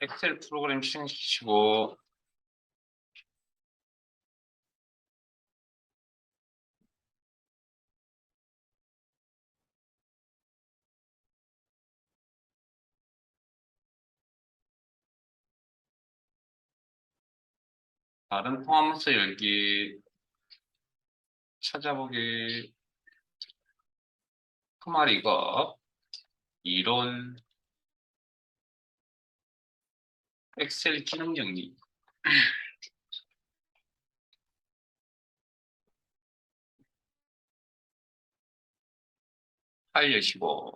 엑셀 프로그램 실행시키시고 다른 포함해서 열기 찾아보기 크말 이거 이론 엑셀 기능 정리 파일 여시고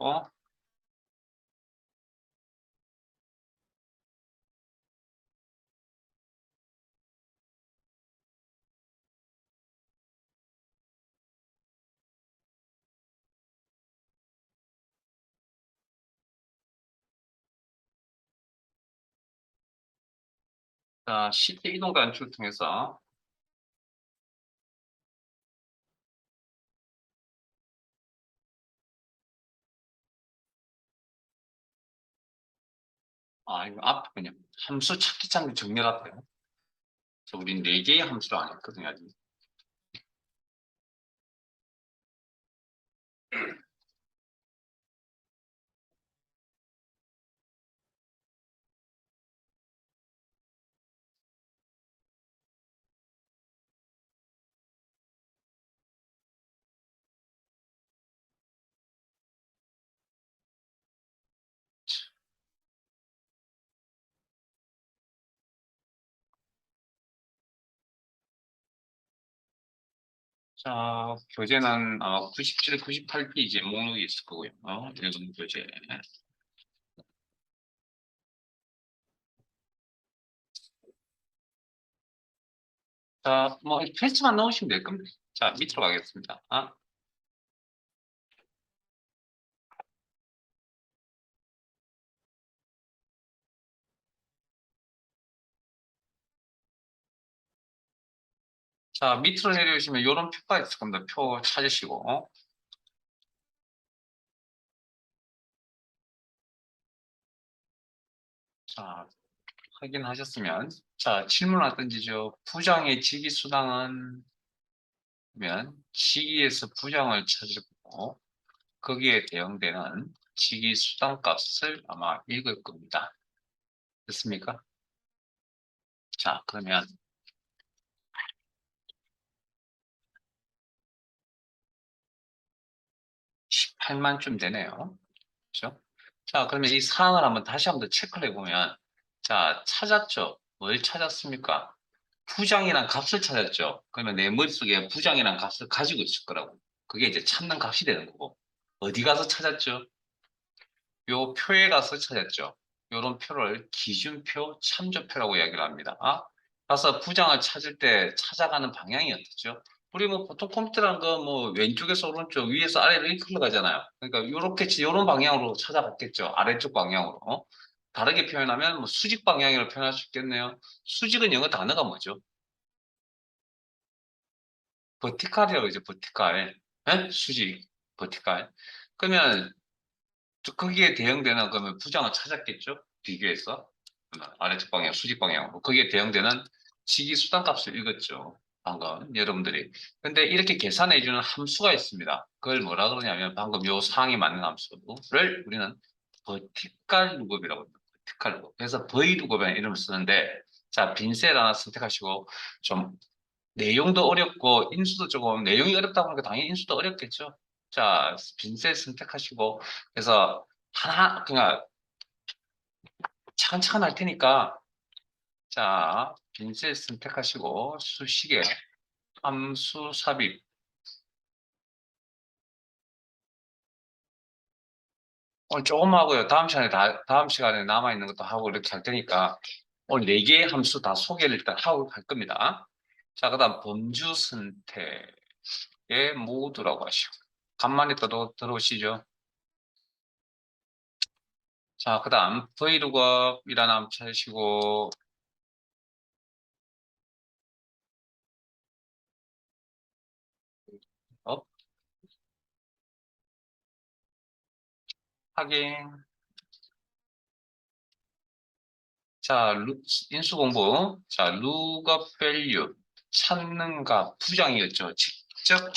자 시트 이동 단추를 통해서 이거 앞에 그냥 함수 찾기 창 정렬 같아요. 우린 4개의 함수를 안 했거든요 아직. 자 교재는 97, 98페이지에 목록이 있을 거고요. 읽은 교재. 자, 뭐, 패스만 넣으시면 될 겁니다. 자, 밑으로 가겠습니다. 자, 밑으로 내려오시면 이런 표가 있을 겁니다. 표 찾으시고. 자, 확인하셨으면. 자, 질문 하든지죠. 부장의 직위수당은, 면 직위에서 부장을 찾을 거고, 거기에 대응되는 직위수당 값을 아마 읽을 겁니다. 됐습니까? 자, 그러면 18만쯤 되네요. 그렇죠? 자, 그러면 이 사항을 다시 한번 더 체크를 해보면, 자, 찾았죠? 뭘 찾았습니까? 부장이란 값을 찾았죠? 그러면 내 머릿속에 부장이란 값을 가지고 있을 거라고. 그게 이제 찾는 값이 되는 거고. 어디 가서 찾았죠? 요 표에 가서 찾았죠? 요런 표를 기준표, 참조표라고 이야기를 합니다. 가서 부장을 찾을 때 찾아가는 방향이 어떻죠? 우리 뭐 보통 컴퓨터라는 거 뭐 왼쪽에서 오른쪽, 위에서 아래로 이렇게 흘러가잖아요. 그러니까 요렇게 요런 방향으로 찾아갔겠죠. 아래쪽 방향으로. 다르게 표현하면 뭐 수직 방향으로 표현할 수 있겠네요. 수직은 영어 단어가 뭐죠? 버티칼이라고 이제 버티칼. 수직, 버티칼. 그러면 거기에 대응되는 그러면 부장을 찾았겠죠? 비교해서. 아래쪽 방향, 수직 방향으로. 거기에 대응되는 직위 수단 값을 읽었죠. 방금 여러분들이. 근데 이렇게 계산해주는 함수가 있습니다. 그걸 뭐라 그러냐면 방금 요 사항에 맞는 함수를 우리는 버티칼 루급이라고 합니다. 버티칼 루급. 그래서 V 루급이라는 이름을 쓰는데 자, 빈셀 하나 선택하시고 좀 내용도 어렵고 인수도 조금 내용이 어렵다 보니까 당연히 인수도 어렵겠죠. 자, 빈셀 선택하시고 그래서 하나 그냥 차근차근 할 테니까 자, 빈셀 선택하시고 수식에 함수 삽입 오늘 조금 하고요. 다음 시간에 남아 있는 것도 하고 이렇게 할 테니까 오늘 4개의 함수 다 소개를 일단 하고 갈 겁니다. 자, 그다음 범주 선택의 모두라고 하시고 간만에 또 들어오시죠. 자, 그다음 브이룩업이라는 함 찾으시고 업 확인 자, 인수 공부. 자, lookup value. 찾는 값. 부장이었죠. 직접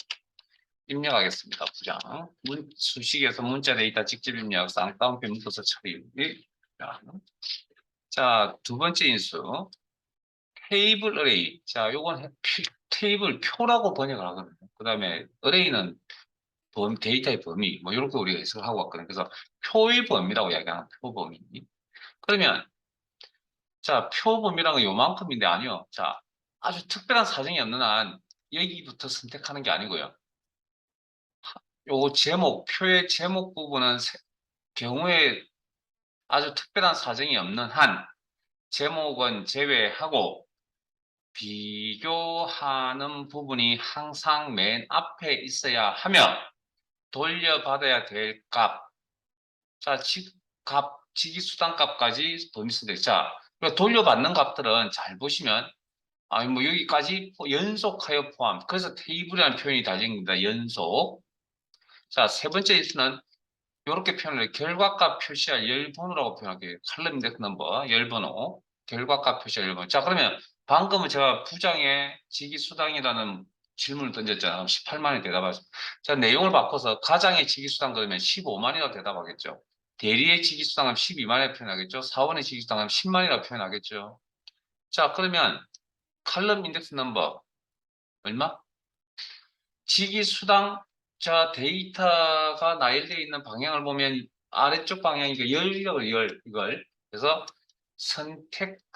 입력하겠습니다. 부장. 수식에서 문자 데이터 직접 입력. 쌍따옴표 묶어서 처리. 자, 두 번째 인수. 테이블 어레이. 자, 요건 테이블 표라고 번역을 하거든요. 그 다음에 어레이는 데이터의 범위. 뭐, 이렇게 우리가 해석을 하고 왔거든요. 그래서 표의 범위라고 이야기하는 표 범위. 그러면 자, 표범위란 건 요만큼인데 아니요. 자, 아주 특별한 사정이 없는 한 여기부터 선택하는 게 아니고요. 요 제목, 표의 제목 부분은 경우에 아주 특별한 사정이 없는 한 제목은 제외하고 비교하는 부분이 항상 맨 앞에 있어야 하며 돌려받아야 될 값. 자, 직위수단값까지 범위 선택. 자, 돌려받는 값들은 잘 보시면 아니, 뭐, 여기까지 연속하여 포함. 그래서 테이블이라는 표현이 달린 겁니다. 연속. 자, 세 번째 인수는 이렇게 표현을 결과값 표시할 열번호라고 표현할게요. 칼럼 인덱스 넘버, 열번호. 결과값 표시할 열번호. 자, 그러면 방금은 제가 부장의 직위수당이라는 질문을 던졌잖아요. 18만이 대답하셨습니다. 자, 내용을 바꿔서 가장의 직위수당 그러면 15만이라고 대답하겠죠. 대리의 직위수당은 12만이라고 표현하겠죠. 사원의 직위수당은 10만이라고 표현하겠죠. 자, 그러면 칼럼 인덱스 넘버 얼마? 직위수당자 데이터가 나열되어 있는 방향을 보면 아래쪽 방향이 이걸 그래서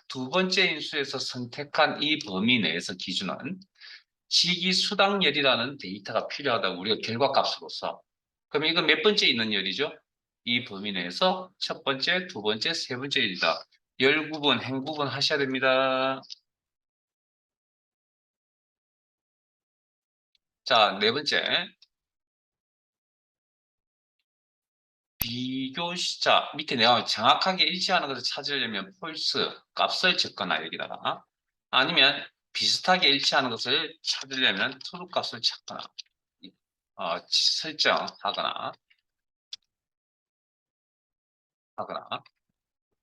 두 번째 인수에서 선택한 이 범위 내에서 기준은 직위수당열이라는 데이터가 필요하다고 우리가 결과값으로서. 그럼 이건 몇 번째 있는 열이죠? 이 범위 내에서 첫 번째, 두 번째, 세 번째 열이다. 열 구분, 행 구분 하셔야 됩니다. 자, 네 번째. 비교 시작 밑에 내가 정확하게 일치하는 것을 찾으려면 폴스 값을 적거나 여기다가 아니면 비슷하게 일치하는 것을 찾으려면 트루 값을 찾거나 설정하거나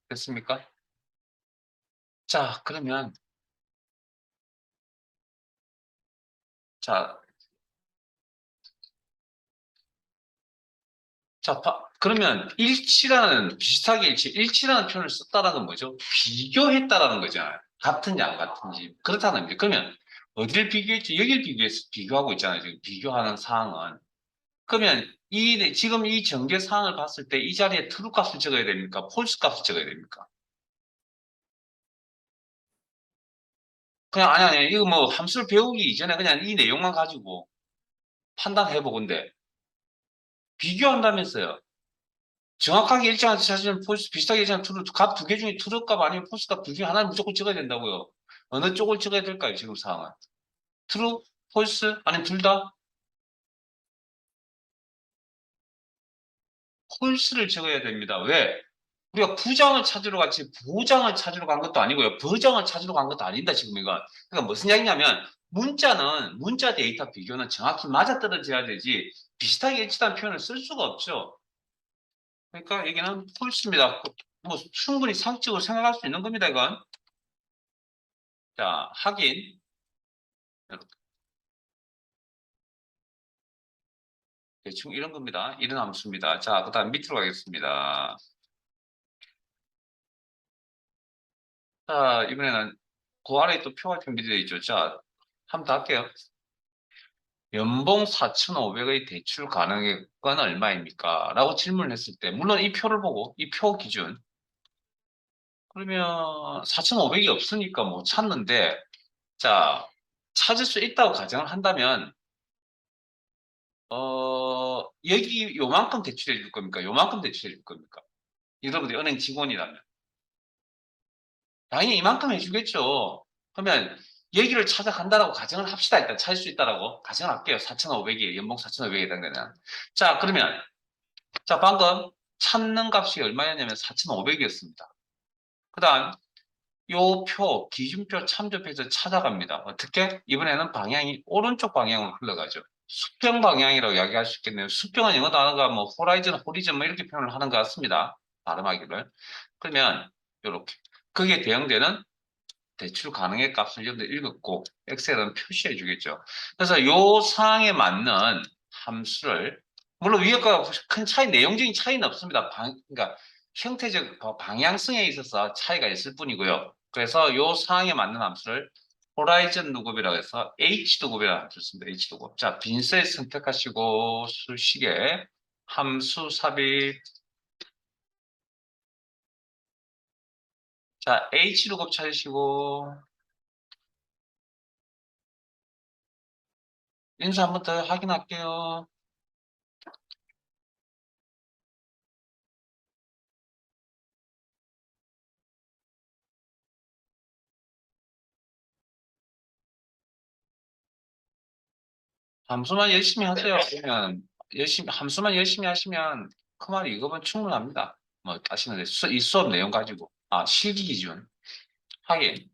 됐습니까? 자, 그러면 자, 그러면 일치라는 표현을 썼다는 건 뭐죠? 비교했다라는 거잖아요. 같은지 안 같은지. 그렇다는 의미죠. 그러면 어디를 비교했지? 여기를 비교하고 있잖아요. 지금 비교하는 사항은. 그러면 지금 이 전개 사항을 봤을 때 이 자리에 true 값을 적어야 됩니까? false 값을 적어야 됩니까? 그냥 아니 이거 뭐 함수를 배우기 이전에 그냥 이 내용만 가지고 판단해 보건데 비교한다면서요. 정확하게 일정하게 찾으면 false 비슷하게 일정한 true 값 두 개 중에 true 값 아니면 false 값 둘 중에 하나를 무조건 적어야 된다고요. 어느 쪽을 적어야 될까요? 지금 상황은 true, false 아니면 둘 다 false를 적어야 됩니다. 왜? 우리가 부장을 찾으러 갔지 보장을 찾으러 간 것도 아니고요. 버장을 찾으러 간 것도 아닌다 지금 이건. 그러니까 무슨 이야기냐면 문자 데이터 비교는 정확히 맞아떨어져야 되지 비슷하게 일치한 표현을 쓸 수가 없죠. 그러니까 여기는 폴스입니다. 뭐 충분히 상식적으로 생각할 수 있는 겁니다 이건. 자, 확인. 대충 이런 겁니다. 이런 함수입니다. 자, 그다음 밑으로 가겠습니다. 자, 이번에는 그 아래에 또 표가 준비되어 있죠. 자, 한번 더 할게요. 연봉 4,500의 대출 가능액은 얼마입니까? 라고 질문을 했을 때, 물론 이 표를 보고, 이 표 기준, 그러면 4,500이 없으니까 못 찾는데, 자, 찾을 수 있다고 가정을 한다면, 여기 요만큼 대출해 줄 겁니까? 요만큼 대출해 줄 겁니까? 여러분들 은행 직원이라면. 당연히 이만큼 해주겠죠. 그러면 여기를 찾아간다라고 가정을 합시다. 일단 찾을 수 있다라고 가정을 할게요. 4,500이, 연봉 4,500이 되는 거는. 자, 그러면 자, 방금 찾는 값이 얼마였냐면 4,500이었습니다. 그 다음, 요 표, 기준표 참조표에서 찾아갑니다. 어떻게? 이번에는 방향이 오른쪽 방향으로 흘러가죠. 수평 방향이라고 이야기할 수 있겠네요. 수평은 영어 단어가 뭐, 호라이즌, 호리즌 뭐 이렇게 표현을 하는 것 같습니다. 발음하기를. 그러면, 요렇게. 거기에 대응되는 대출 가능의 값을 여러분들 읽었고 엑셀은 표시해 주겠죠. 그래서 요 사항에 맞는 함수를 물론 위에가 큰 차이 내용적인 차이는 없습니다. 그러니까 형태적 방향성에 있어서 차이가 있을 뿐이고요. 그래서 요 사항에 맞는 함수를 호라이즌 루급이라고 해서 H 루급이라고 함수를 씁니다. H 루급. 자, 빈셀 선택하시고 수식에 함수 삽입. 자, H 루급 찾으시고 인수 한번 더 확인할게요. 함수만 열심히 하세요. 그러면 함수만 열심히 하시면 그만 이거면 충분합니다. 뭐 다시는 이 수업 내용 가지고 실기 기준 하긴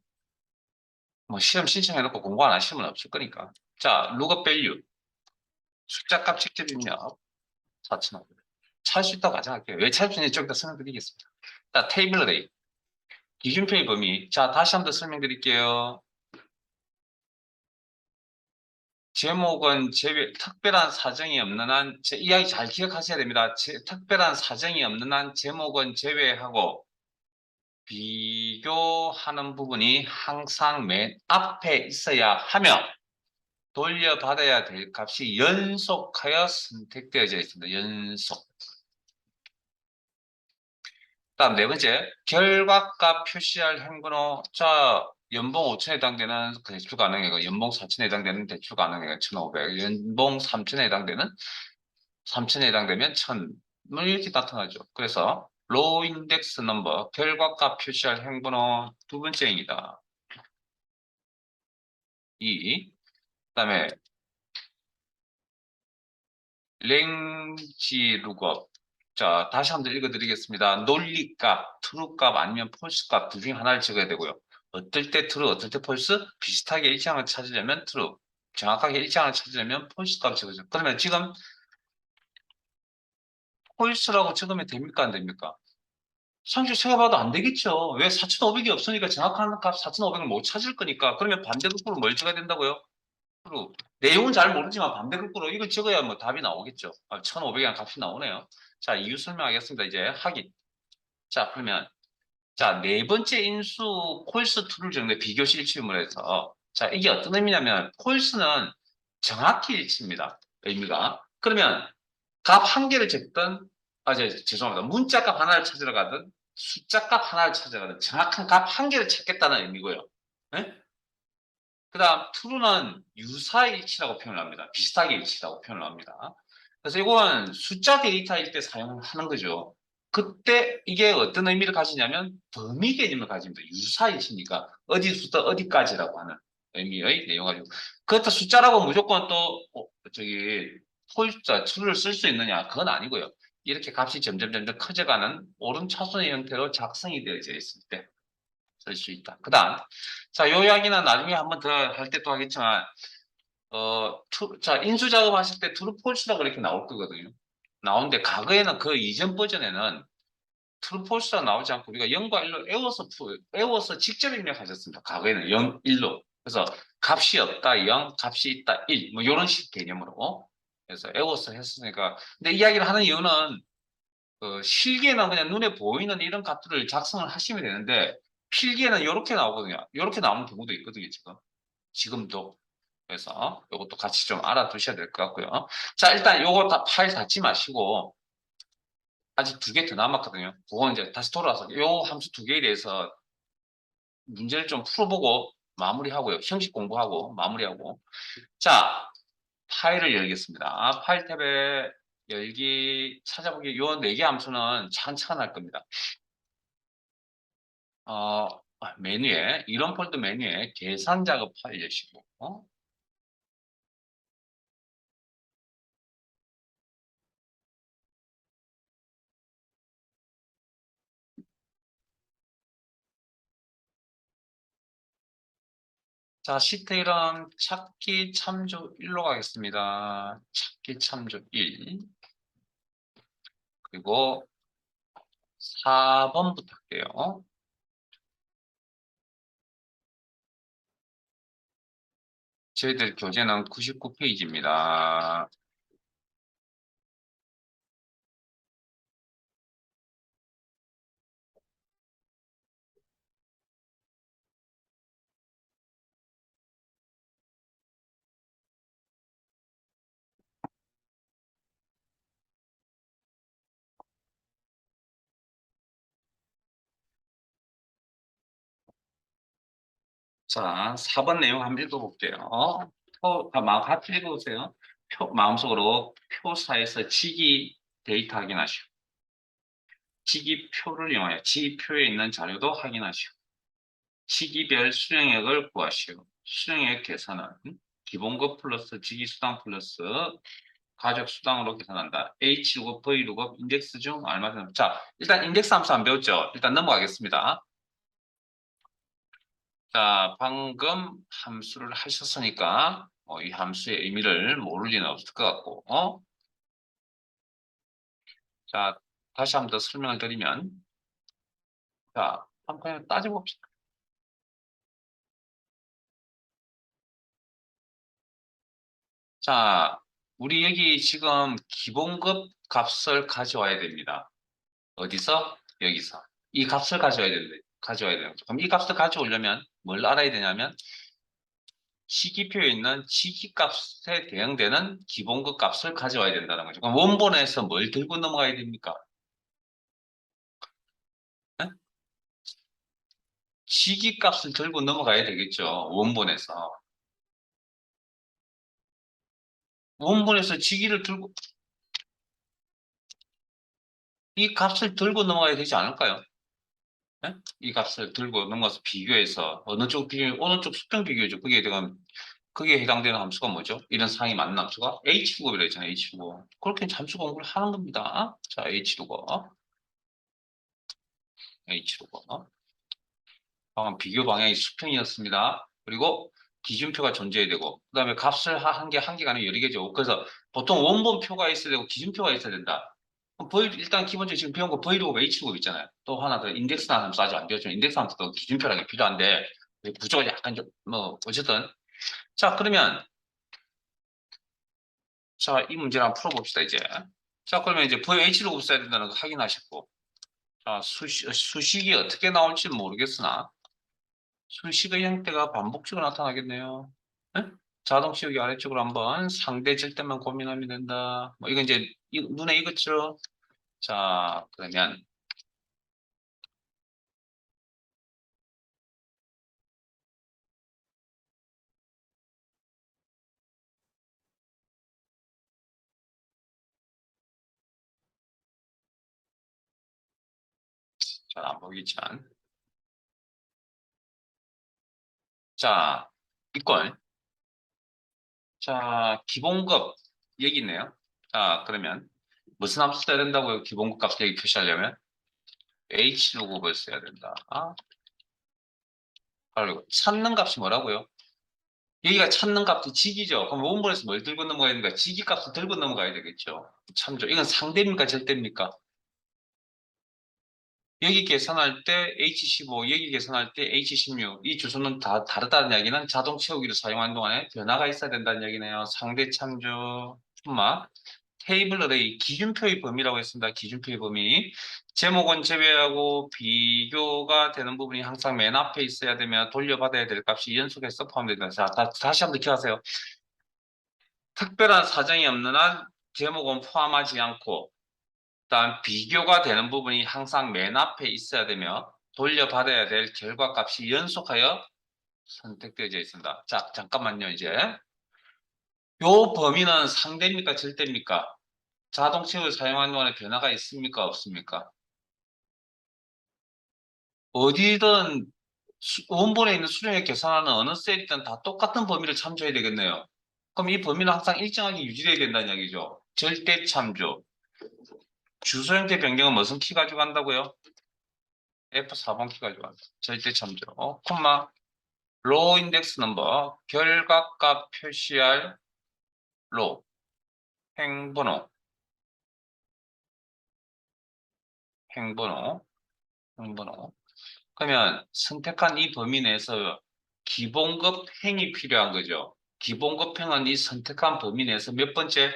뭐 시험 신청해놓고 공부 안 하시면 없을 거니까. 자, 룩업 밸류 숫자값 직접 입력 4,500. 찾을 수 있다고 가정할게요. 왜 찾을 수 있는지 좀 이따 설명드리겠습니다. 자, 테이블 레이 기준표의 범위. 자, 다시 한번 더 설명드릴게요. 제목은 특별한 사정이 없는 한, 이야기 잘 기억하셔야 됩니다. 특별한 사정이 없는 한 제목은 제외하고 비교하는 부분이 항상 맨 앞에 있어야 하며 돌려받아야 될 값이 연속하여 선택되어져 있습니다. 연속. 다음 네 번째, 결과값 표시할 행분호. 자, 연봉 5천에 해당되는 대출 가능액은 연봉 4천에 해당되는 대출 가능액은 1,500, 연봉 3천에 해당되는 3천에 해당되면 1,000. 뭐 이렇게 나타나죠. 그래서 로우 인덱스 넘버, 결과값 표시할 행분호 두 번째입니다. 그다음에 랭지 룩업. 자, 다시 한번 읽어드리겠습니다. 논리값, true값 아니면 false값 둘 중에 하나를 적어야 되고요. 어떨 때 true, 어떨 때 false? 비슷하게 일치하는 걸 찾으려면 true, 정확하게 일치하는 걸 찾으려면 false값 적어줘. 그러면 지금 false라고 적으면 됩니까? 안 됩니까? 상식 제가 봐도 안 되겠죠. 왜 4,500이 없으니까 정확한 값 4,500을 못 찾을 거니까. 그러면 반대급부로 뭘 적어야 된다고요? true. 내용은 잘 모르지만 반대급부로 이걸 적어야 뭐 답이 나오겠죠. 1,500이라는 값이 나오네요. 자, 이유 설명하겠습니다. 이제 확인. 자, 그러면 자, 네 번째 인수 콜스 툴을 적는데 비교시 일치음을 해서 자, 이게 어떤 의미냐면 콜스는 정확히 일치입니다. 의미가. 그러면 값 한 개를 적든 죄송합니다. 문자 값 하나를 찾으러 가든 숫자 값 하나를 찾으러 가든 정확한 값 한 개를 찾겠다는 의미고요. 네? 그다음 true는 유사의 일치라고 표현을 합니다. 비슷하게 일치라고 표현을 합니다. 그래서 이건 숫자 데이터일 때 사용하는 거죠. 그때 이게 어떤 의미를 가지냐면 범위 개념을 가집니다. 유사일치니까 어디부터 어디까지라고 하는 의미의 내용 가지고 그것도 숫자라고 무조건 또 저기 홀자 true를 쓸 수 있느냐 그건 아니고요. 이렇게 값이 점점 커져가는 오름 차순의 형태로 작성이 되어져 있을 때 쓸 수 있다. 그다음 자, 요 이야기는 나중에 한번 더 할 때 또 하겠지만 자, 인수 작업하실 때 트루 폴스라고 이렇게 나올 거거든요. 나오는데 과거에는 그 이전 버전에는 트루 폴스가 나오지 않고 우리가 0과 1로 외워서 직접 입력하셨습니다. 과거에는 0, 1로. 그래서 값이 없다 0, 값이 있다 1, 뭐 이런 식 개념으로. 그래서 외워서 했으니까. 근데 이야기를 하는 이유는 실기에는 그냥 눈에 보이는 이런 값들을 작성을 하시면 되는데 필기에는 이렇게 나오거든요. 이렇게 나오는 경우도 있거든요, 지금도. 그래서 이것도 같이 좀 알아두셔야 될 것 같고요. 자, 일단 요거 다 파일 닫지 마시고 아직 두 개 더 남았거든요. 그건 이제 다시 돌아와서 요 함수 두 개에 대해서 문제를 좀 풀어보고 마무리하고요. 형식 공부하고 마무리하고. 자, 파일을 열겠습니다. 파일 탭에 열기 찾아보기 요 네 개 함수는 찬찬할 겁니다. 메뉴에 이런 폴더 메뉴에 계산 작업 파일 여시고 자, 시트 이름 찾기 참조 1로 가겠습니다. 찾기 참조 1. 그리고 4번부터 할게요. 저희들 교재는 99페이지입니다. 자, 4번 내용 한번 읽어볼게요. 같이 읽어보세요. 마음속으로 표사에서 직위 데이터 확인하시오. 직위표를 이용하여 직위표에 있는 자료도 확인하시오. 시기별 수령액을 구하시오. 수령액 계산은 기본급 플러스 직위수당 플러스 가족수당으로 계산한다. H루급, V루급, 인덱스 중 얼마 되나? 자, 일단 인덱스 함수 안 배웠죠? 일단 넘어가겠습니다. 자, 방금 함수를 하셨으니까 이 함수의 의미를 모를 리는 없을 것 같고 자, 다시 한번 더 설명을 드리면 자, 한번 따져봅시다. 자, 우리 여기 지금 기본급 값을 가져와야 됩니다. 어디서? 여기서. 이 값을 가져와야 되는 거죠. 그럼 이 값을 가져오려면 뭘 알아야 되냐면 시기표에 있는 시기값에 대응되는 기본급 값을 가져와야 된다는 거죠. 그럼 원본에서 뭘 들고 넘어가야 됩니까? 네? 시기값을 들고 넘어가야 되겠죠. 원본에서 시기를 들고 이 값을 들고 넘어가야 되지 않을까요? 네? 이 값을 들고 넘어가서 비교해서 어느 쪽 수평 비교죠. 그게 해당되는 함수가 뭐죠? 이런 상이 맞는 함수가 H루급이라 했잖아요. H루급. 그렇게 함수 공부를 하는 겁니다. 자, H루급. 방금 비교 방향이 수평이었습니다. 그리고 기준표가 존재해야 되고, 그 다음에 값을 한 개가 아니라 여러 개죠. 그래서 보통 원본표가 있어야 되고 기준표가 있어야 된다. 일단 기본적으로 지금 배운 거 V루급, H루급 있잖아요. 또 하나 더 인덱스라는 함수 아직 안 배웠지만 인덱스 함수도 기준표라는 게 필요한데 구조가 약간 좀 어쨌든 자 그러면 자 이 문제를 한번 풀어봅시다 이제. 자 그러면 이제 VH루급 써야 된다는 거 확인하셨고 자 수식이 어떻게 나올지 모르겠으나 수식의 형태가 반복적으로 나타나겠네요. 네? 자동 치우기 아래쪽으로 한번 상대 절대만 고민하면 된다. 뭐 이건 이제 눈에 익었죠? 자, 그러면 잘 안 보이겠지만 자, 이걸 자, 기본급 여기 있네요. 자, 그러면 무슨 함수 써야 된다고요? 기본급 값을 여기 표시하려면 H로급을 써야 된다. 그리고 찾는 값이 뭐라고요? 여기가 찾는 값이 직이죠. 그럼 원본에서 뭘 들고 넘어가야 되는가? 직이 값을 들고 넘어가야 되겠죠. 참죠. 이건 상대입니까? 절대입니까? 여기 계산할 때 H15, 여기 계산할 때 H16, 이 주소는 다 다르다는 이야기는 자동 채우기를 사용하는 동안에 변화가 있어야 된다는 이야기네요. 상대 참조, 테이블 어레이, 기준표의 범위라고 했습니다. 기준표의 범위. 제목은 제외하고 비교가 되는 부분이 항상 맨 앞에 있어야 되며 돌려받아야 될 값이 연속해서 포함됩니다. 자, 다시 한번 기억하세요. 특별한 사정이 없는 한 제목은 포함하지 않고 일단 비교가 되는 부분이 항상 맨 앞에 있어야 되며 돌려받아야 될 결과값이 연속하여 선택되어져 있습니다. 자, 잠깐만요, 이제. 요 범위는 상대입니까, 절대입니까? 자동식을 사용하는 동안에 변화가 있습니까, 없습니까? 어디든 원본에 있는 수령액 계산하는 어느 셀이든 다 똑같은 범위를 참조해야 되겠네요. 그럼 이 범위는 항상 일정하게 유지돼야 된다는 이야기죠. 절대 참조. 주소 형태 변경은 무슨 키 가지고 간다고요? F4번 키 가지고 간다. 절대 참조. 로우 인덱스 넘버, 결과값 표시할 로, 행번호, 행번호, 행번호. 그러면 선택한 이 범위 내에서 기본급 행이 필요한 거죠. 기본급행은 이 선택한 범위 내에서 몇 번째?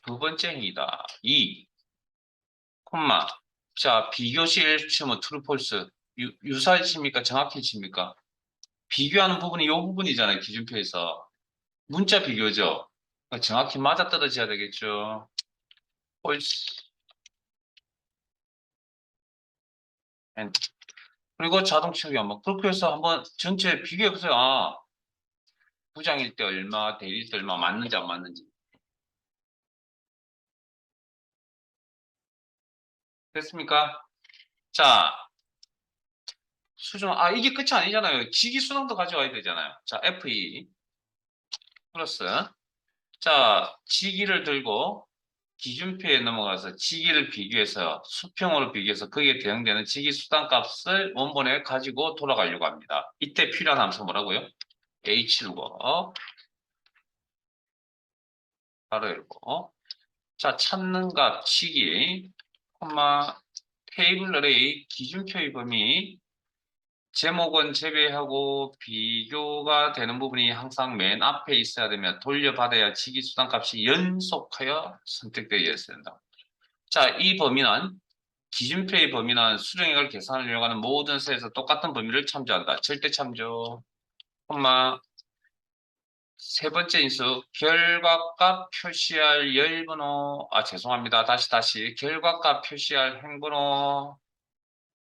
두 번째 행위다. 2, 콤마. 자, 비교시 일치면 true, false. 유사일치입니까? 정확일치입니까? 비교하는 부분이 이 부분이잖아요. 기준표에서. 문자 비교죠. 그러니까 정확히 맞아떨어져야 되겠죠. false. and. 그리고 자동 채우기 한번. 그렇게 해서 한번 전체 비교해보세요. 아, 부장일 때 얼마, 대리일 때 얼마 맞는지 안 맞는지. 됐습니까? 자, 수정, 이게 끝이 아니잖아요. 직위수능도 가져와야 되잖아요. 자, F2 플러스. 자, 직위를 들고 기준표에 넘어가서 직위를 비교해서 수평으로 비교해서 거기에 대응되는 직위수단값을 원본에 가지고 돌아가려고 합니다. 이때 필요한 함수 뭐라고요? H로 바로 열고. 자, 찾는 값 직위, 콤마 테이블 어레이 기준표의 범위 제목은 제외하고 비교가 되는 부분이 항상 맨 앞에 있어야 되면 돌려받아야 직위수단값이 연속하여 선택되어야 된다. 자, 이 범위는 기준표의 범위는 수정액을 계산하려고 하는 모든 셀에서 똑같은 범위를 참조한다. 절대 참조, 콤마 세 번째 인수 결과값 표시할 열번호 죄송합니다. 다시 결과값 표시할 행번호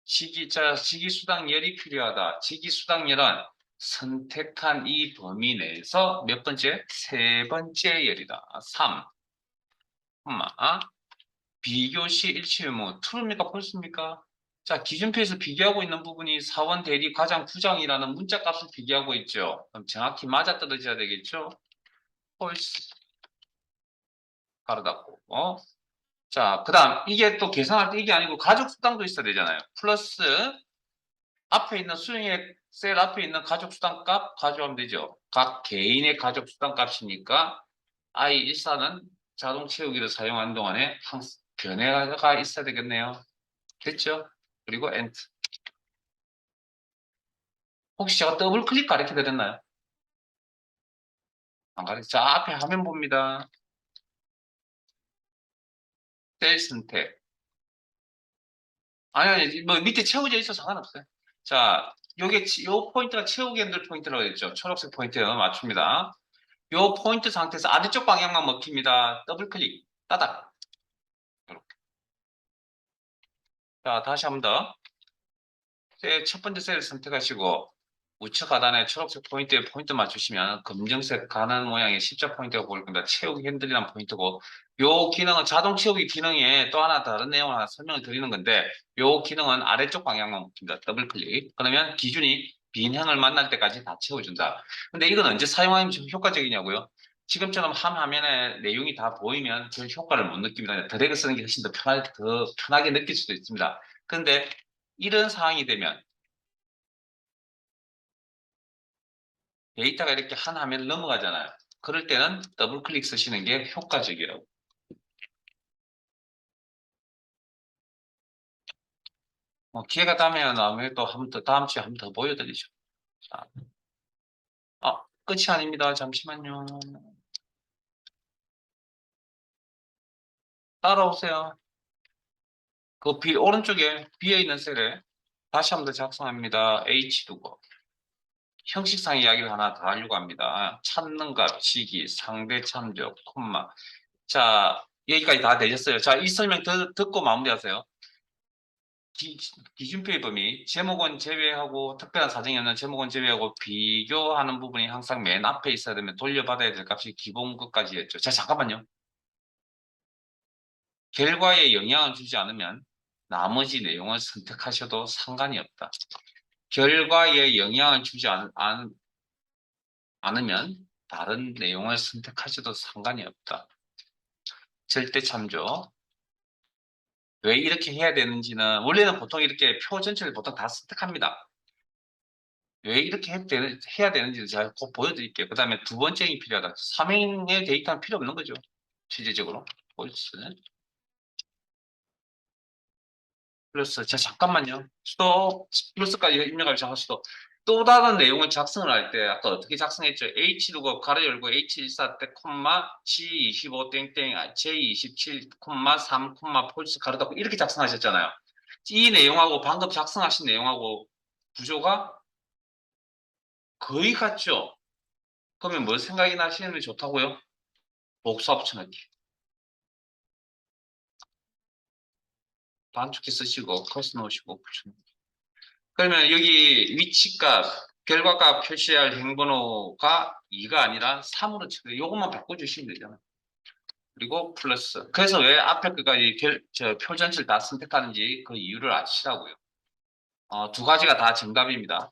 직위수당열이 필요하다. 직위수당열은 선택한 이 범위 내에서 몇 번째? 세 번째 열이다. 3. 비교시 일치 의무. true입니까? false입니까? 자, 기준표에서 비교하고 있는 부분이 사원 대리 과장 부장이라는 문자 값을 비교하고 있죠. 그럼 정확히 맞아떨어져야 되겠죠? false. 가로 닫고. 자, 그 다음 이게 또 계산할 때 이게 아니고 가족 수당도 있어야 되잖아요. 플러스 앞에 있는 수익액 셀 앞에 있는 가족 수당 값 가져오면 되죠. 각 개인의 가족 수당 값이니까 I14는 자동 채우기를 사용하는 동안에 변화가 있어야 되겠네요. 됐죠? 그리고 엔트. 혹시 제가 더블 클릭 가르쳐 드렸나요? 안 가르쳐. 자, 앞에 화면 봅니다. 셀 선택. 아니, 뭐 밑에 채워져 있어서 상관없어요. 자, 요 포인트가 채우기 핸들 포인트라고 했죠. 초록색 포인트에 맞춥니다. 요 포인트 상태에서 아래쪽 방향만 먹힙니다. 더블 클릭, 따닥. 자, 다시 한 번 더. 첫 번째 셀을 선택하시고 우측 하단에 초록색 포인트에 포인트 맞추시면 검정색 가는 모양의 십자 포인트가 보일 겁니다. 채우기 핸들이라는 포인트고 요 기능은 자동 채우기 기능에 또 하나 다른 내용을 하나 설명을 드리는 건데 요 기능은 아래쪽 방향만 먹힙니다. 더블 클릭. 그러면 기준이 빈행을 만날 때까지 다 채워준다. 근데 이건 언제 사용하면 좀 효과적이냐고요? 지금처럼 한 화면에 내용이 다 보이면 별 효과를 못 느낍니다. 드래그 쓰는 게 훨씬 더 편하게 느낄 수도 있습니다. 그런데 이런 상황이 되면 데이터가 이렇게 한 화면을 넘어가잖아요. 그럴 때는 더블 클릭 쓰시는 게 효과적이라고. 기회가 되면 아무래도 다음 주에 한 번 더 보여드리죠. 자, 끝이 아닙니다. 잠시만요. 따라오세요. 오른쪽에 비어 있는 셀에 다시 한 번 더 작성합니다. H 두고 형식상 이야기를 하나 더 하려고 합니다. 찾는 값, 시기, 상대 참조, 콤마. 자, 여기까지 다 되셨어요. 자, 이 설명 듣고 마무리하세요. 기준표의 범위, 제목은 제외하고 특별한 사정이 없는 제목은 제외하고 비교하는 부분이 항상 맨 앞에 있어야 되면 돌려받아야 될 값이 기본 것까지였죠. 자, 잠깐만요. 결과에 영향을 주지 않으면 나머지 내용을 선택하셔도 상관이 없다. 결과에 영향을 주지 않으면 다른 내용을 선택하셔도 상관이 없다. 절대 참조. 왜 이렇게 해야 되는지는 원래는 보통 이렇게 표 전체를 보통 다 선택합니다. 왜 이렇게 해야 되는지 제가 꼭 보여드릴게요. 그 다음에 두 번째 행이 필요하다. 3행의 데이터는 필요 없는 거죠. 실질적으로. 폴스. 플러스, 자, 잠깐만요. 스톱. 플러스까지 입력을 작업시도. 또 다른 내용을 작성을 할 때, 아까 어떻게 작성했죠? H루고 가로 열고 H14 때, 콤마, G25 땡땡, J27, 콤마, 3, 콤마, 폴스 가로 닫고 이렇게 작성하셨잖아요. 이 내용하고 방금 작성하신 내용하고 구조가 거의 같죠? 그러면 뭐 생각이 나시는 게 좋다고요? 복사 붙여넣기. 단축키 쓰시고, 커서 넣으시고, 붙여넣기. 그러면 여기 위치값, 결과값 표시할 행번호가 2가 아니라 3으로 치고 요것만 바꿔주시면 되잖아요. 그리고 플러스. 그래서 왜 앞에 끝까지 표전치를 다 선택하는지 그 이유를 아시라고요. 두 가지가 다 정답입니다.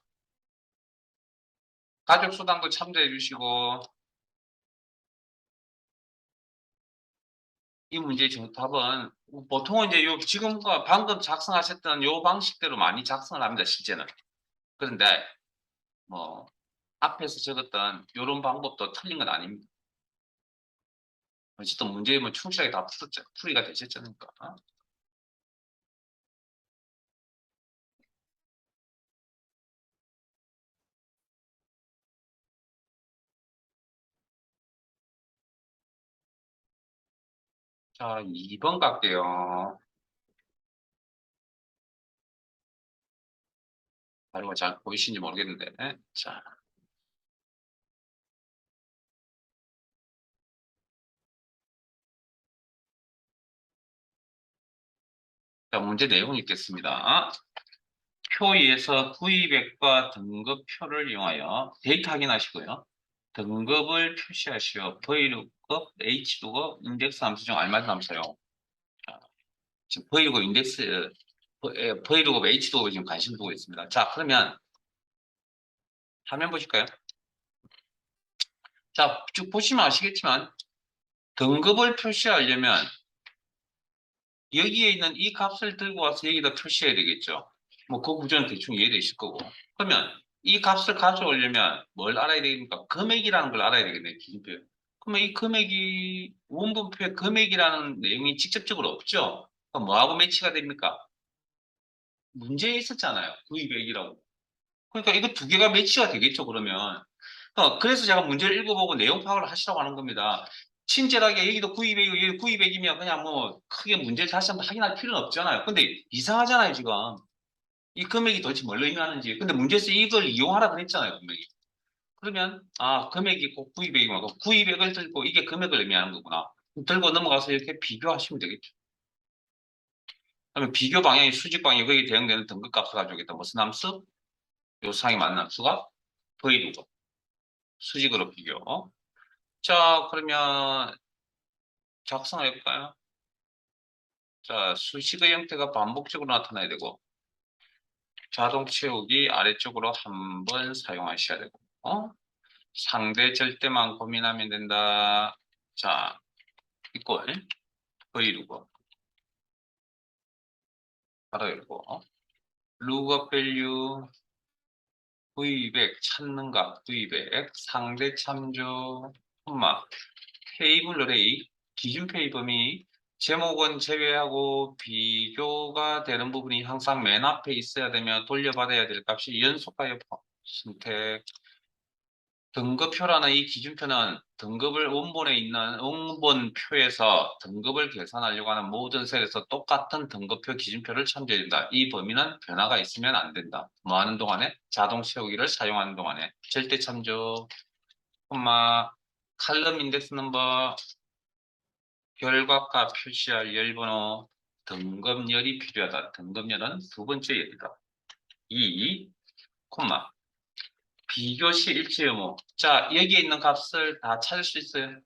가족수당도 참조해 주시고 이 문제의 정답은 보통은 이제 요 지금과 방금 작성하셨던 요 방식대로 많이 작성을 합니다. 실제는. 그런데 뭐 앞에서 적었던 요런 방법도 틀린 건 아닙니다. 어쨌든 문제 뭐 충실하게 다 풀이가 되셨잖아요. 자, 2번 갈게요. 다른 거 잘 보이시는지 모르겠는데. 자, 자, 문제 내용이 있겠습니다. 표2에서 구입액과 등급표를 이용하여 데이터 확인하시고요. 등급을 표시하시어 Vlookup, HLOOKUP, 인덱스 함수 중 알맞은 함수 사용. 자, 지금 Vlookup, 인덱스, Vlookup, HLOOKUP 지금 관심 두고 있습니다. 자, 그러면 화면 보실까요? 자, 쭉 보시면 아시겠지만 등급을 표시하려면 여기에 있는 이 값을 들고 와서 여기다 표시해야 되겠죠. 뭐 그 구조는 대충 이해되실 거고. 그러면 이 값을 가져오려면 뭘 알아야 되겠습니까? 금액이라는 걸 알아야 되겠네요. 기준표. 그러면 이 금액이 원본표에 금액이라는 내용이 직접적으로 없죠. 그럼 뭐하고 매치가 됩니까? 문제에 있었잖아요. 구입액이라고. 그러니까 이거 두 개가 매치가 되겠죠, 그러면. 그래서 제가 문제를 읽어보고 내용 파악을 하시라고 하는 겁니다. 친절하게 여기도 구입액이고 여기 구입액이면 그냥 뭐 크게 문제를 다시 한번 확인할 필요는 없잖아요. 근데 이상하잖아요, 지금. 이 금액이 도대체 뭘 의미하는지. 근데 문제에서 이걸 이용하라 그랬잖아요, 분명히. 그러면 금액이 꼭 구입액이고 구입액을 들고 이게 금액을 의미하는 거구나. 들고 넘어가서 이렇게 비교하시면 되겠죠. 그러면 비교 방향이 수직 방향이 거기에 대응되는 등급값을 가지고 있다. 무슨 함수? 요 상의 맞는 함수가 V두고 수직으로 비교. 자, 그러면 작성을 해볼까요? 자, 수식의 형태가 반복적으로 나타나야 되고, 자동 채우기 아래쪽으로 한 번 사용하셔야 되고, 상대 절대만 고민하면 된다. 자, 이꼴, V루고, 바로 열고, lookup value, V백, 찾는 값, V백, 상대 참조, 콤마, 테이블 어레이, 기준 표의 범위, 제목은 제외하고 비교가 되는 부분이 항상 맨 앞에 있어야 되며 돌려받아야 될 값이 연속하여 선택. 등급표라는 이 기준표는 등급을 원본에 있는 원본표에서 등급을 계산하려고 하는 모든 셀에서 똑같은 등급표 기준표를 참조해야 된다. 이 범위는 변화가 있으면 안 된다. 뭐 하는 동안에? 자동 채우기를 사용하는 동안에. 절대 참조, 콤마, 칼럼 인덱스 넘버, 결과값 표시할 열번호, 등급열이 필요하다. 등급열은 두 번째 열이다. 2, 콤마. 비교시 일치 의무. 자, 여기에 있는 값을 다 찾을 수 있어요?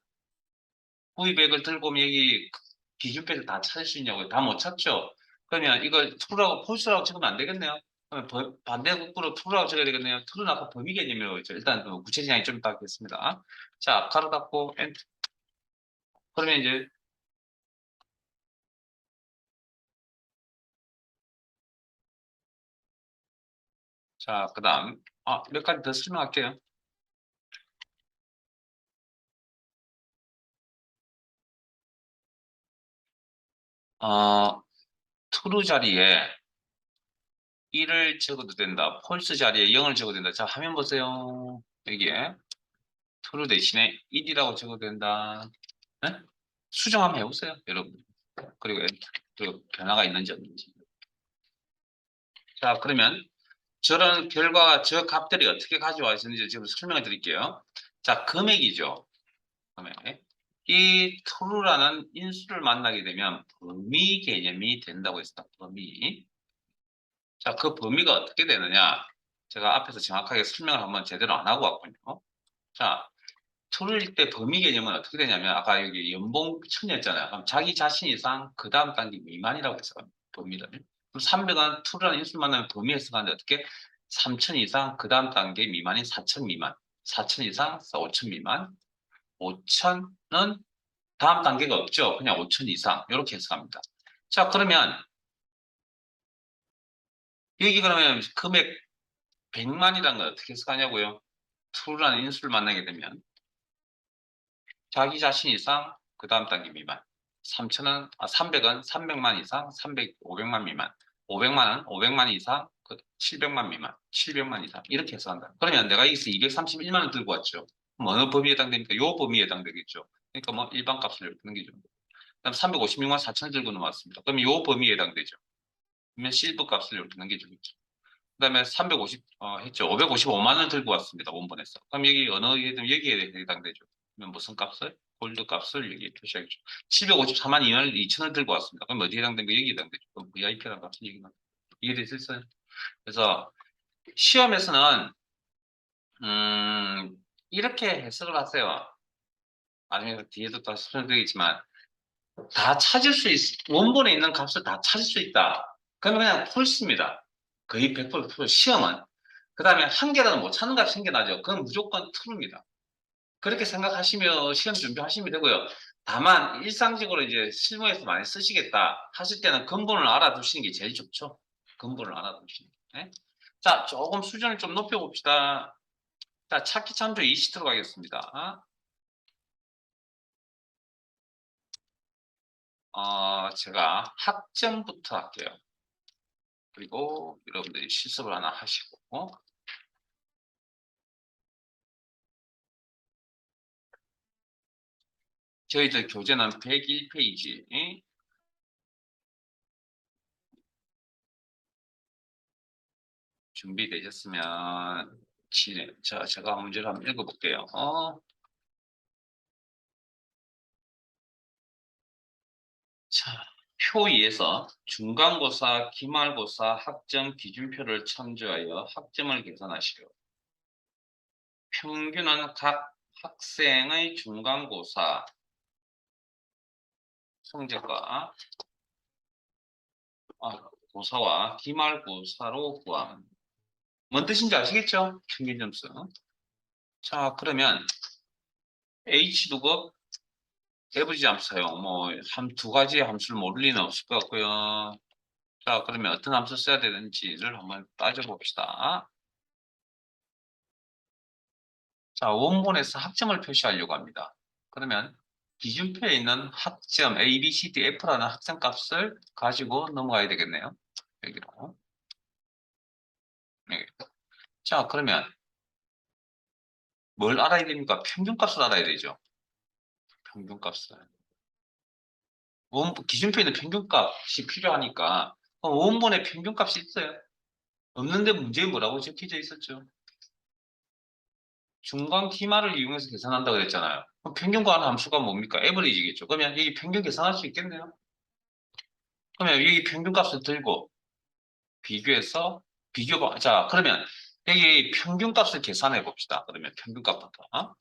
구입액을 들고 오면 여기 기준표를 다 찾을 수 있냐고요? 다 못 찾죠? 그러면 이걸 true라고 false라고 적으면 안 되겠네요? 그러면 반대 국부로 true라고 적어야 되겠네요? true는 아까 범위 개념이라고 했죠. 일단 구체적인 양이 좀 이따 하겠습니다. 자, 가로 닫고 엔터. 그러면 이제 자, 그다음 몇 가지 더 설명할게요. 어, true 자리에 1을 적어도 된다. 폴스 자리에 0을 적어도 된다. 자, 화면 보세요. 여기에 true 대신에 1이라고 적어도 된다. 네? 수정 한번 해보세요, 여러분. 그리고 그리고 변화가 있는지 없는지. 자, 그러면 저런 결과가 저 값들이 어떻게 가져와 있는지 지금 설명해 드릴게요. 자, 금액이죠. 금액. 이 true라는 인수를 만나게 되면 범위 개념이 된다고 했습니다. 범위. 자, 그 범위가 어떻게 되느냐? 제가 앞에서 정확하게 설명을 한번 제대로 안 하고 왔군요. 자, true일 때 범위 개념은 어떻게 되냐면 아까 여기 연봉 1000이었잖아요. 그럼 자기 자신 이상 그 다음 단계 미만이라고 했어요. 범위를. 그럼 300은 true라는 인수를 만나면 범위 해석하는데 어떻게 3000 이상 그 다음 단계 미만인 4000 미만, 4000 이상 5000 미만, 5000은 다음 단계가 없죠. 그냥 5000 이상 이렇게 해석합니다. 자, 그러면 여기 그러면 금액 100만이라는 걸 어떻게 해석하냐고요? true라는 인수를 만나게 되면 자기 자신 이상 그 다음 단계 미만 300은 300만 이상 500만 미만 500만은 500만 이상 700만 미만 700만 이상 이렇게 해석한다. 그러면 내가 여기서 231만 원 들고 왔죠. 그럼 어느 범위에 해당됩니까? 요 범위에 해당되겠죠. 그러니까 뭐 일반 값을 이렇게 넘기죠. 그다음 356만 4천을 들고 넘어왔습니다. 그럼 요 범위에 해당되죠. 그러면 실브 값을 이렇게 넘겨주겠죠. 그다음에 350 했죠. 555만 원 들고 왔습니다. 원본에서. 그럼 여기 여기에 해당되죠. 그러면 무슨 값을? 골드 값을 여기에 표시하겠죠. 754만 2천을 들고 왔습니다. 그럼 어디에 해당됩니까? 여기에 해당되죠. 그럼 VIP라는 값은 여기만. 이해되셨어요? 그래서 시험에서는 이렇게 해석을 하세요. 나중에 뒤에도 또 설명드리겠지만 다 찾을 수 원본에 있는 값을 다 찾을 수 있다. 그러면 그냥 폴스입니다. 거의 100% 시험은. 그 다음에 한 개라도 못 찾는 값이 생겨나죠. 그건 무조건 true입니다. 그렇게 생각하시면 시험 준비하시면 되고요. 다만 일상적으로 이제 실무에서 많이 쓰시겠다 하실 때는 근본을 알아두시는 게 제일 좋죠. 근본을 알아두시는 게. 네? 자, 조금 수준을 좀 높여봅시다. 자, 찾기 참조 20 들어가겠습니다. 제가 학점부터 할게요. 그리고 여러분들이 실습을 하나 하시고 저희들 교재는 101페이지 준비되셨으면 자, 제가 문제를 한번 읽어볼게요. 자, 표 2에서 중간고사, 기말고사 학점 기준표를 참조하여 학점을 계산하시오. 평균은 각 학생의 중간고사 성적과 고사와 기말고사로 구함. 뭔 뜻인지 아시겠죠? 평균 점수. 자, 그러면 H두급 에버리지 함수 사용. 두 가지 함수를 모를 리는 없을 것 같고요. 자, 그러면 어떤 함수 써야 되는지를 한번 따져봅시다. 자, 원본에서 학점을 표시하려고 합니다. 그러면 기준표에 있는 학점 A, B, C, D, F라는 학점값을 가지고 넘어가야 되겠네요. 여기로. 여기. 자, 그러면 뭘 알아야 됩니까? 평균값을 알아야 되죠. 평균값을. 기준표에 있는 평균값이 필요하니까 원본에 평균값이 있어요. 없는데 문제에 뭐라고 적혀져 있었죠? 중간 기말을 이용해서 계산한다고 그랬잖아요. 그럼 평균과 하는 함수가 뭡니까? 에버리지겠죠. 그러면 여기 평균 계산할 수 있겠네요. 그러면 여기 평균값을 들고 비교해서 자, 그러면 여기 평균값을 계산해 봅시다. 그러면 평균값부터.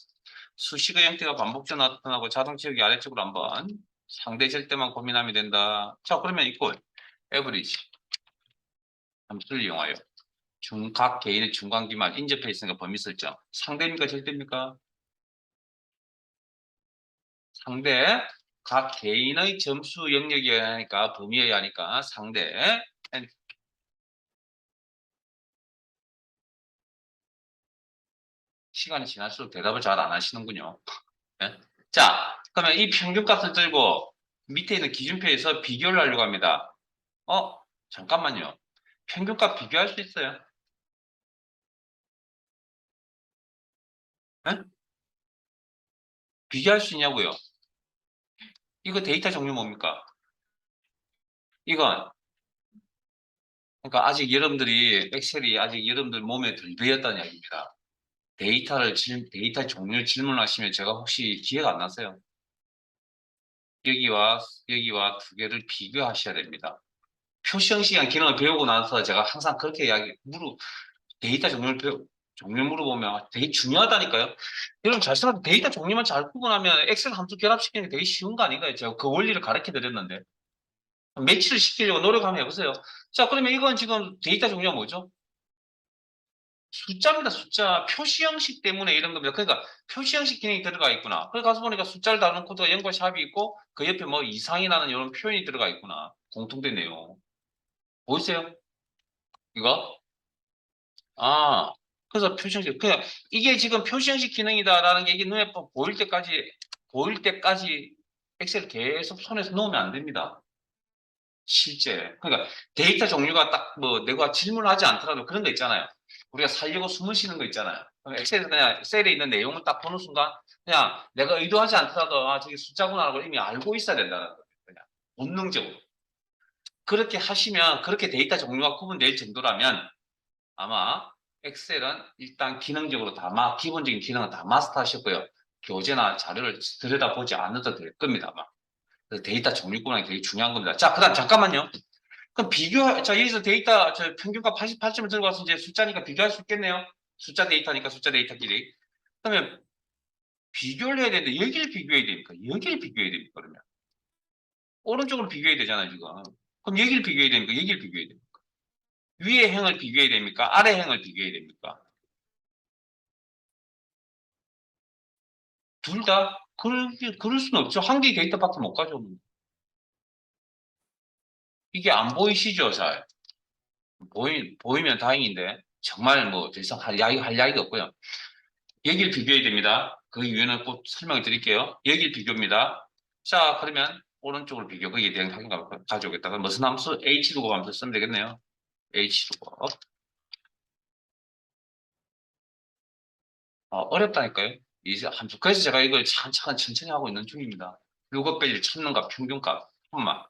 수식의 형태가 반복적으로 나타나고 자동 채우기 아래쪽으로 한번 상대 절대만 고민하면 된다. 자, 그러면 이걸 에버리지 함수를 이용하여 각 개인의 중간 기말 인접해 있으니까 범위 설정. 상대입니까? 절대입니까? 상대 각 개인의 점수 영역이어야 하니까 범위여야 하니까 상대 시간이 지날수록 대답을 잘 안 하시는군요. 네? 자, 그러면 이 평균값을 들고 밑에 있는 기준표에서 비교를 하려고 합니다. 잠깐만요. 평균값 비교할 수 있어요? 네? 비교할 수 있냐고요? 이거 데이터 종류 뭡니까? 이건 그러니까 아직 여러분들이 엑셀이 아직 여러분들 몸에 덜 배었다는 이야기입니다. 데이터 종류 질문하시면 제가 혹시 기회가 안 나세요? 여기와 여기와 두 개를 비교하셔야 됩니다. 표시 형식이란 기능을 배우고 나서 제가 항상 그렇게 데이터 종류 물어보면 되게 중요하다니까요. 여러분 잘 생각해 데이터 종류만 잘 구분하면 엑셀 함수 결합시키는 게 되게 쉬운 거 아닌가요? 제가 그 원리를 가르쳐 드렸는데. 매치를 시키려고 노력 한번 해보세요. 자, 그러면 이건 지금 데이터 종류가 뭐죠? 숫자입니다, 숫자. 표시 형식 때문에 이런 겁니다. 그러니까 표시 형식 기능이 들어가 있구나. 그래 가서 보니까 숫자를 다루는 코드가 0과 샵이 있고 그 옆에 뭐 이상이라는 이런 표현이 들어가 있구나. 공통된 내용. 보이세요? 이거? 아, 그래서 표시 형식. 그냥 이게 지금 표시 형식 기능이다라는 게 이게 눈에 보일 때까지 엑셀 계속 손에서 놓으면 안 됩니다. 실제. 그러니까 데이터 종류가 딱 뭐 내가 질문하지 않더라도 그런 거 있잖아요. 우리가 살려고 숨을 쉬는 거 있잖아요. 엑셀에서 그냥 셀에 있는 내용을 딱 보는 순간 그냥 내가 의도하지 않더라도 아, 저게 숫자구나라고 이미 알고 있어야 된다는 거예요. 그냥 본능적으로. 그렇게 하시면 그렇게 데이터 종류가 구분될 정도라면 아마 엑셀은 일단 기능적으로 기본적인 기능은 다 마스터하셨고요. 교재나 자료를 들여다보지 않아도 될 겁니다. 아마. 그래서 데이터 종류 구분이 되게 중요한 겁니다. 자, 그다음 잠깐만요. 그럼 자, 여기서 데이터, 평균값 88점을 들고 와서 이제 숫자니까 비교할 수 있겠네요. 숫자 데이터니까 숫자 데이터끼리. 그러면 비교를 해야 되는데, 여기를 비교해야 됩니까? 여기를 비교해야 됩니까? 그러면. 오른쪽으로 비교해야 되잖아요, 지금. 그럼 여기를 비교해야 됩니까? 여기를 비교해야 됩니까? 위의 행을 비교해야 됩니까? 아래 행을 비교해야 됩니까? 둘 다? 그럴 수는 없죠. 한 개의 데이터밖에 못 가져오는. 이게 안 보이시죠, 잘? 보이면 다행인데, 정말 뭐, 더 이상 할 이야기가 없고요. 여기를 비교해야 됩니다. 그 이유는 꼭 설명을 드릴게요. 여기를 비교입니다. 자, 그러면 오른쪽으로 비교. 거기에 대한 확인값을 가져오겠다. 그럼 무슨 함수? H 두고 함수 쓰면 되겠네요. H 두고. 어렵다니까요. 이 함수. 그래서 제가 이걸 차근차근 천천히 하고 있는 중입니다. 요것까지 찾는값, 평균값, 콤마,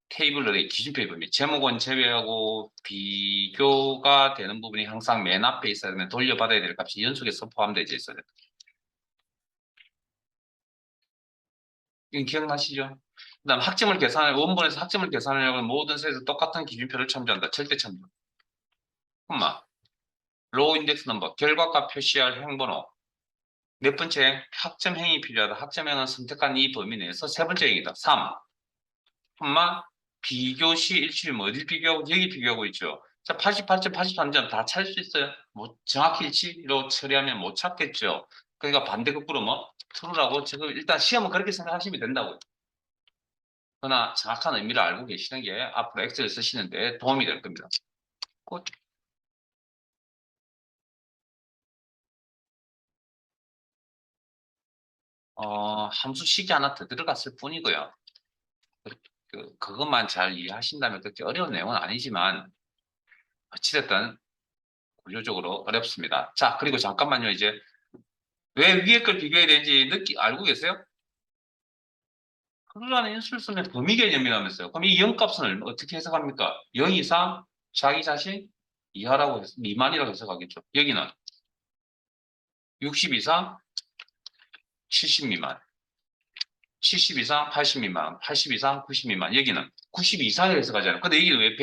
테이블러의 기준표 부분. 제목은 제외하고 비교가 되는 부분이 항상 맨 앞에 있어야 되면 돌려받아야 될 값이 연속해서 포함되어 있어야 됩니다. 이건 기억나시죠? 그다음 원본에서 학점을 계산하려면 모든 셋에서 똑같은 기준표를 참조한다. 절대 참조. 콤마. 로우 인덱스 넘버. 결과값 표시할 행번호. 몇 번째, 학점 행위 필요하다. 학점 행은 선택한 이 범위 내에서 세 번째 행위다. 3. 콤마. 비교 시 일치율 어딜 비교하고 여기 비교하고 있죠. 자, 88점, 83점 다 찾을 수 있어요. 뭐 정확히 일치로 처리하면 못 찾겠죠. 그러니까 반대 거꾸로 뭐 트루라고 지금 일단 시험은 그렇게 생각하시면 된다고요. 그러나 정확한 의미를 알고 계시는 게 앞으로 엑셀을 쓰시는데 도움이 될 겁니다. 꼭, 함수식이 하나 더 들어갔을 뿐이고요. 그것만 잘 이해하신다면 그렇게 어려운 내용은 아니지만 어찌됐든 구조적으로 어렵습니다. 자, 그리고 잠깐만요. 이제 왜 위에 걸 비교해야 되는지 알고 계세요? 그러라는 인수를 쓰면 범위 개념이라면서요. 그럼 이 0값은 어떻게 해석합니까? 0 이상 자기 자신 이하라고 미만이라고 해석하겠죠. 여기는 60 이상 70 미만. 70 이상 80 미만, 80 이상 90 미만. 여기는 90 이상을 해석하잖아요. 근데 여기는 왜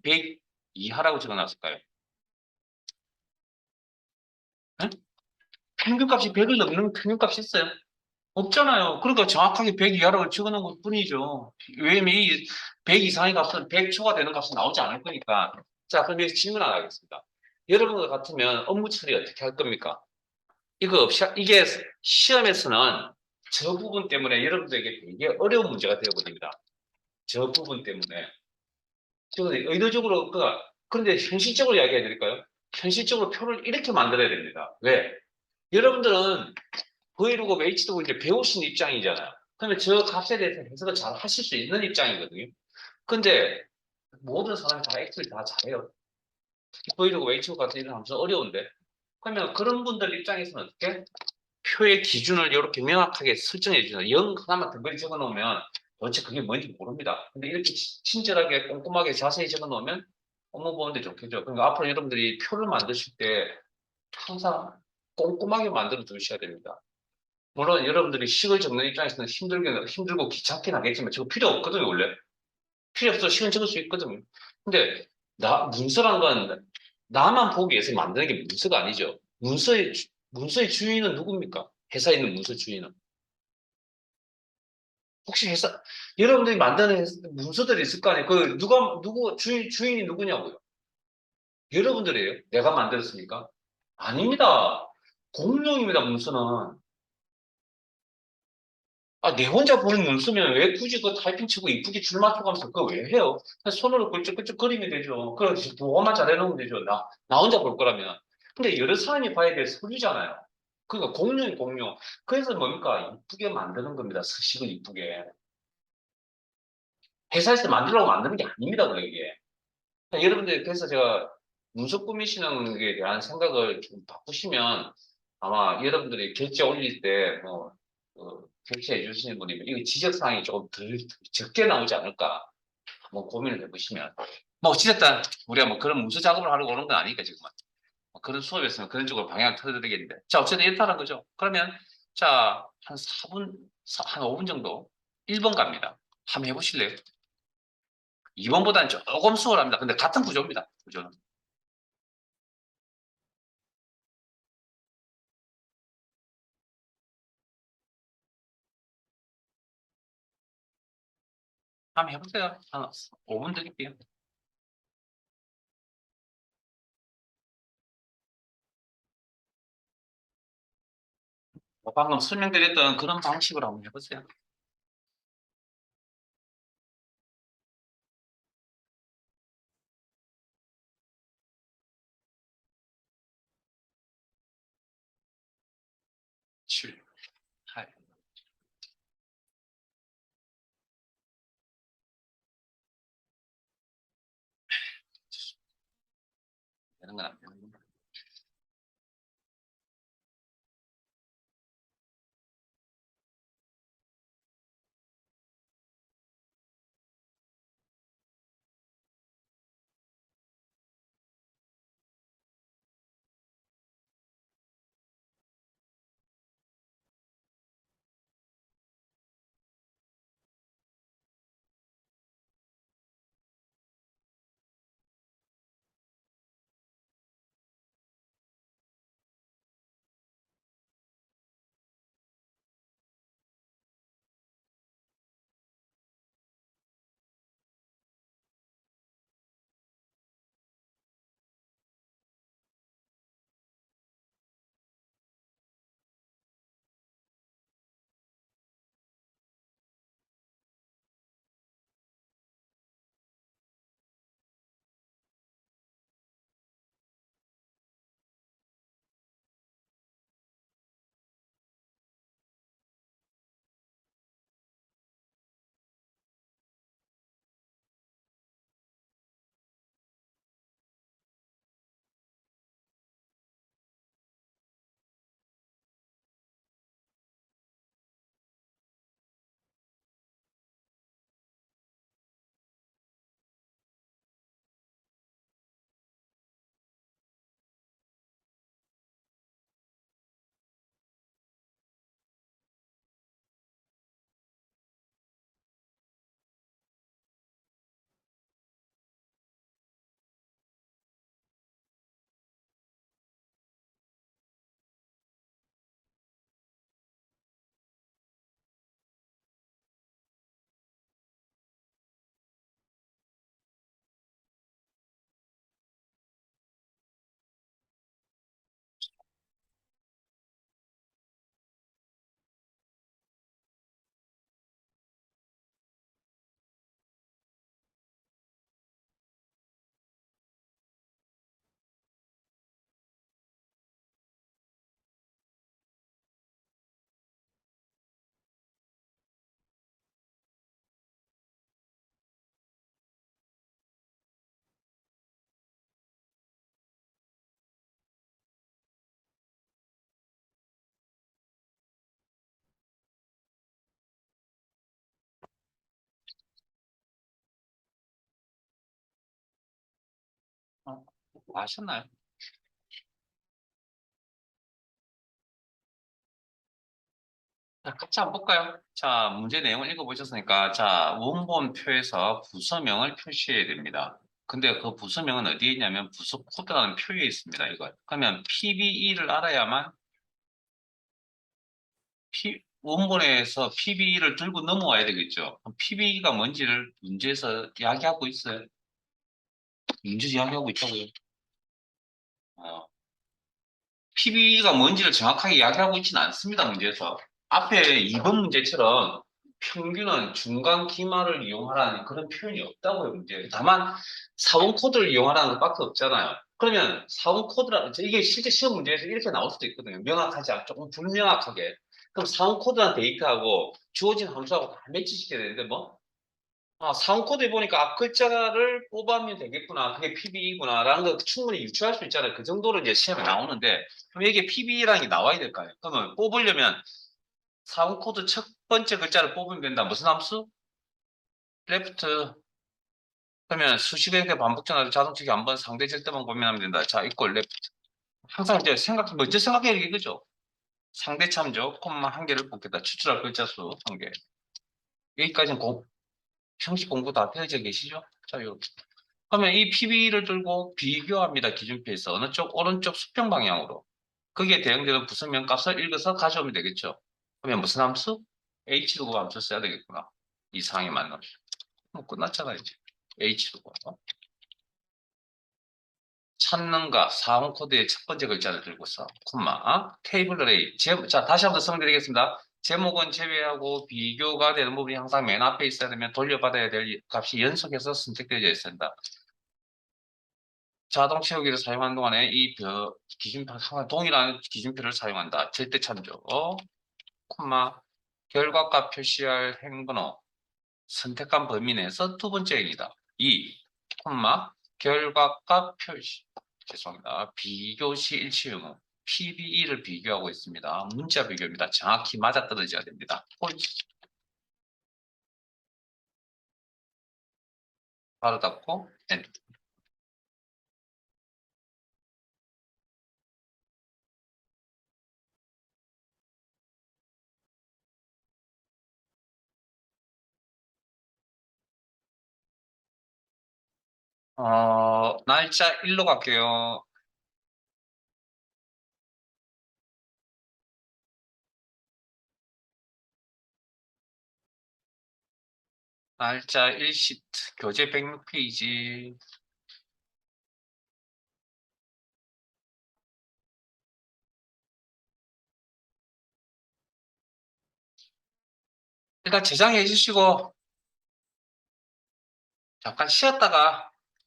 100 이하라고 적어놨을까요? 응? 평균값이 100을 넘는 평균값이 있어요? 없잖아요. 그러니까 정확하게 100 이하라고 적어놓은 것 뿐이죠. 왜냐면 이 100 이상의 값은 100 초과 되는 값은 나오지 않을 거니까. 자, 그럼 여기서 질문 하나 하겠습니다. 여러분과 같으면 업무 처리 어떻게 할 겁니까? 이게 시험에서는 저 부분 때문에 여러분들에게 되게 어려운 문제가 되어버립니다. 저 부분 때문에. 저는 의도적으로, 그런데 현실적으로 이야기해 드릴까요? 현실적으로 표를 이렇게 만들어야 됩니다. 왜? 여러분들은 V루고 H도 이제 배우신 입장이잖아요. 그러면 저 값에 대해서 해석을 잘 하실 수 있는 입장이거든요. 근데 모든 사람이 다 엑셀 다 잘해요. 브이로그 웨이치고 같은 일을 하면서 어려운데. 그러면 그런 분들 입장에서는 어떻게? 표의 기준을 이렇게 명확하게 설정해 주는 0 하나만 덩그리 적어 놓으면 도대체 그게 뭔지 모릅니다. 근데 이렇게 친절하게 꼼꼼하게 자세히 적어 놓으면 업무 보는데 좋겠죠. 그러니까 앞으로 여러분들이 표를 만드실 때 항상 꼼꼼하게 만들어 두셔야 됩니다. 물론 여러분들이 식을 적는 입장에서는 힘들고 귀찮긴 하겠지만 저거 필요 없거든요, 원래. 필요 없어 식은 적을 수 있거든요. 근데 문서란 건 나만 보기 위해서 만드는 게 문서가 아니죠. 문서의 주인은 누굽니까? 회사에 있는 문서 주인은. 혹시 여러분들이 만드는 문서들이 있을 거 아니에요? 주인이 누구냐고요? 여러분들이에요? 내가 만들었습니까? 아닙니다. 공룡입니다, 문서는. 아, 내 혼자 보는 문서면 왜 굳이 그 타이핑 치고 이쁘게 줄 맞춰가면서 그거 왜 해요? 그냥 손으로 꿀쩍꿀쩍 그리면 되죠. 그럼 보고만 잘해놓으면 되죠. 나 혼자 볼 거라면. 근데 여러 사람이 봐야 될 서류잖아요. 그러니까 공룡이 공룡. 그래서 뭡니까? 이쁘게 만드는 겁니다. 서식을 이쁘게. 회사에서 만들라고 만드는 게 아닙니다, 그게. 그러니까 여러분들, 그래서 제가 문서 꾸미시는 게 대한 생각을 좀 바꾸시면 아마 여러분들이 결제 올릴 때, 결제해 주시는 분이 이거 지적사항이 조금 덜 적게 나오지 않을까 한번 고민을 해보시면. 뭐, 어찌됐든 우리가 뭐 그런 문서 작업을 하려고 오는 건 아니니까 지금은. 뭐 그런 수업이었으면 그런 쪽으로 방향을 틀어드리겠는데. 자, 어쨌든 이렇다는 거죠. 그러면, 자, 한 4분, 한 5분 정도 1번 갑니다. 한번 해보실래요? 2번보다는 조금 수월합니다. 근데 같은 구조입니다. 구조는. 한번 해보세요. 한 5분 드릴게요. 뭐 방금 설명드렸던 그런 방식으로 한번 해보세요. 칠, 8. 되는 건 안 되는 건. 아셨나요? 자, 같이 한번 볼까요? 자, 문제 내용을 읽어보셨으니까, 자, 원본표에서 부서명을 표시해야 됩니다. 근데 그 부서명은 어디에 있냐면 부서 코드라는 표에 있습니다. 이거. 그러면 PBE를 알아야만 원본에서 PBE를 들고 넘어와야 되겠죠. PBE가 뭔지를 문제에서 이야기하고 있어요. 문제에서 이야기하고 있다고요. PB가 뭔지를 정확하게 이야기하고 있지는 않습니다, 문제에서. 앞에 2번 문제처럼 평균은 중간 기말을 이용하라는 그런 표현이 없다고요, 문제. 다만 사원 코드를 이용하라는 것밖에 없잖아요. 그러면 사원 코드라, 이게 실제 시험 문제에서 이렇게 나올 수도 있거든요. 명확하지 않고 조금 불명확하게. 그럼 사원 코드란 데이터하고 주어진 함수하고 다 매치시켜야 되는데 뭐? 사원 코드에 보니까 앞 글자를 뽑으면 되겠구나. 그게 PB이구나라는 거 충분히 유추할 수 있잖아요. 그 정도로 이제 시험에 나오는데, 그럼 이게 PB라는 게 나와야 될 거 아니에요. 그러면 뽑으려면 사원 코드 첫 번째 글자를 뽑으면 된다. 무슨 함수? left. 그러면 수식의 반복 전화를 자동치기 한번 상대 절대만 고민하면 된다. 자, 이꼴 left. 항상 이제 먼저 생각해야 이거죠. 상대 참조, 콤마 한 개를 뽑겠다. 추출할 글자 수 한 개. 여기까지는 형식 공부 다 되어져 계시죠? 자, 이렇게. 그러면 이 PB를 들고 비교합니다. 기준표에서. 어느 쪽? 오른쪽 수평 방향으로. 거기에 대응되는 부수면 값을 읽어서 가져오면 되겠죠. 그러면 무슨 함수? H로 함수 써야 되겠구나. 이 상황에 맞는. 뭐 끝났잖아, 이제. H로. 찾는 가 사원 코드의 첫 번째 글자를 들고서, 콤마, 테이블 어레이. 자, 다시 한번 설명드리겠습니다. 제목은 제외하고 비교가 되는 부분이 항상 맨 앞에 있어야 되면 돌려받아야 될 값이 연속해서 선택되어져 있어야 된다. 자동 채우기를 사용하는 동안에 이 기준표, 항상 동일한 기준표를 사용한다. 절대 참조, 콤마, 결과값 표시할 행번호, 선택한 범위 내에서 두 번째 행위다. 2, 콤마, 결과값 표시, 죄송합니다. 비교 시 일치 의무, PBE를 비교하고 있습니다. 문자 비교입니다. 정확히 맞아떨어져야 됩니다. 바로 닫고, 엔터. 날짜 1로 갈게요. 날짜 1시트, 교재 106페이지. 일단 저장해 주시고 잠깐 쉬었다가